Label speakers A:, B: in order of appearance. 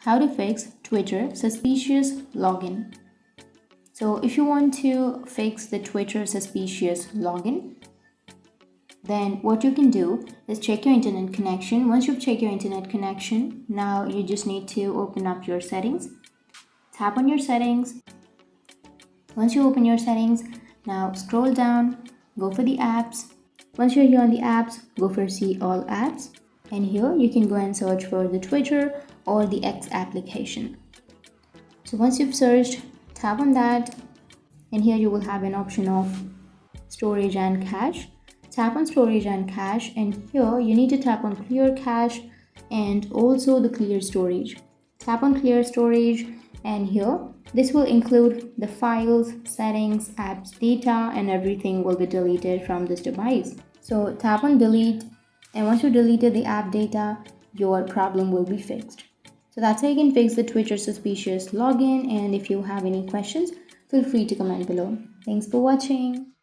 A: how to fix Twitter suspicious login. So if you want to fix the Twitter suspicious login, then what you can do is check your internet connection. Once you've checked your internet connection, now you just need to open up your settings. Tap on your settings. Once you open your settings, now scroll down, go for the apps. Once you're here on the apps, go for see all apps. And here you can go and search for the Twitter or the X application. So once you've searched, tap on that, and here you will have an option of storage and cache. Tap on storage and cache, and here you need to tap on clear cache and also the clear storage. Tap on clear storage, and here this will include the files, settings, apps, data, and everything will be deleted from this device. So tap on delete, and once you deleted the app data, your problem will be fixed. So that's how you can fix the Twitter suspicious login, and if you have any questions, feel free to comment below. Thanks for watching.